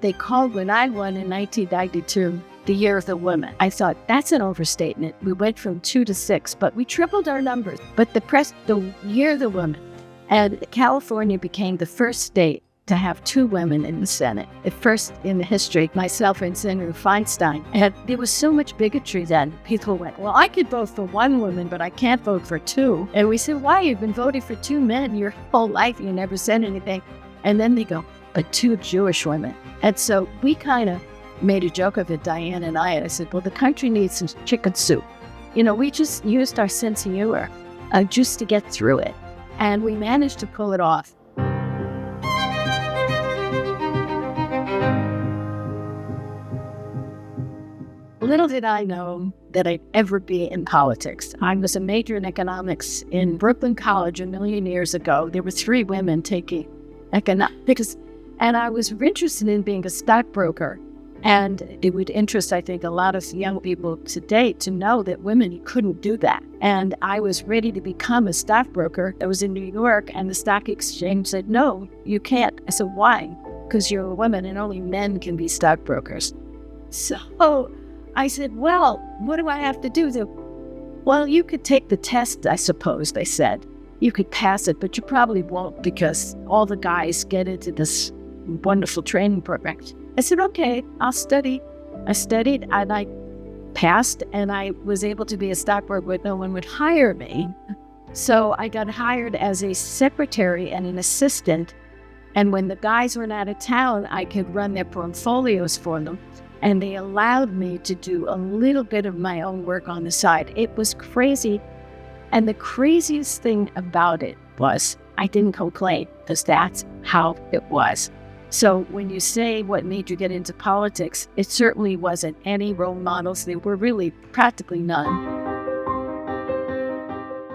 They called when I won in 1992 the Year of the Woman. I thought, that's an overstatement. We went from 2 to 6, but we tripled our numbers. But the Year of the Woman. And California became the first state to have 2 women in the Senate. The first in the history, myself and Senator Feinstein. And there was so much bigotry then. People went, well, I could vote for 1 woman, but I can't vote for 2. And we said, why? You've been voting for 2 men your whole life. You never said anything. And then they go, but 2 Jewish women. And so we kind of made a joke of it, Dianne and I said, well, the country needs some chicken soup. We just used our sense of humor just to get through it. And we managed to pull it off. Little did I know that I'd ever be in politics. I was a major in economics in Brooklyn College a million years ago. There were 3 women taking economics, and I was interested in being a stockbroker. And it would interest, I think, a lot of young people today to know that women couldn't do that. And I was ready to become a stockbroker. I was in New York, and the stock exchange said, no, you can't. I said, why? Because you're a woman, and only men can be stockbrokers. So I said, well, what do I have to do? Well, you could take the test, I suppose, they said. You could pass it, but you probably won't because all the guys get into this wonderful training program. I said, okay, I'll study. I studied and I passed, and I was able to be a stockbroker, but no one would hire me. So I got hired as a secretary and an assistant. And when the guys were out of town, I could run their portfolios for them. And they allowed me to do a little bit of my own work on the side. It was crazy. And the craziest thing about it was I didn't complain, because that's how it was. So when you say what made you get into politics, it certainly wasn't any role models. There were really practically none.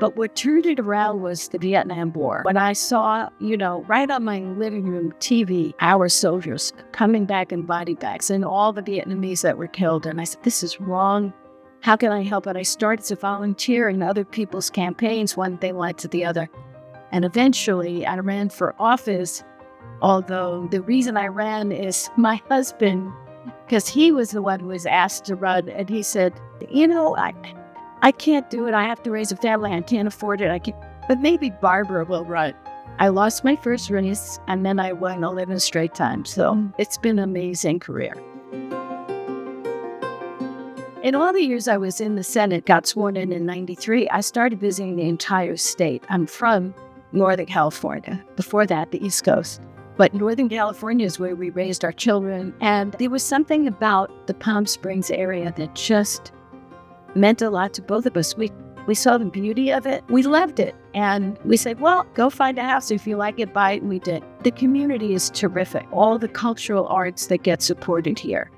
But what turned it around was the Vietnam War. When I saw, right on my living room TV, our soldiers coming back in body bags and all the Vietnamese that were killed. And I said, this is wrong. How can I help it? I started to volunteer in other people's campaigns, one thing led to the other. And eventually I ran for office. Although the reason I ran is my husband, because he was the one who was asked to run. And he said, I can't do it. I have to raise a family. I can't afford it. But maybe Barbara will run. I lost my first race, and then I won 11 straight times. So it's been an amazing career. In all the years I was in the Senate, got sworn in 93, I started visiting the entire state. I'm from Northern California. Before that, the East Coast. But Northern California is where we raised our children. And there was something about the Palm Springs area that just meant a lot to both of us. We saw the beauty of it. We loved it. And we said, well, go find a house. If you like it, buy it. And we did. The community is terrific. All the cultural arts that get supported here.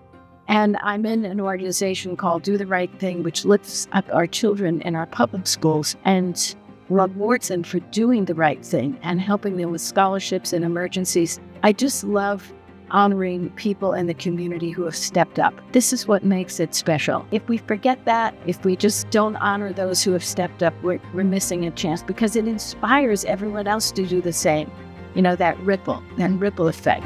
And I'm in an organization called Do the Right Thing, which lifts up our children in our public schools and rewards them for doing the right thing and helping them with scholarships and emergencies. I just love honoring people in the community who have stepped up. This is what makes it special. If we forget that, if we just don't honor those who have stepped up, we're missing a chance, because it inspires everyone else to do the same. That ripple effect.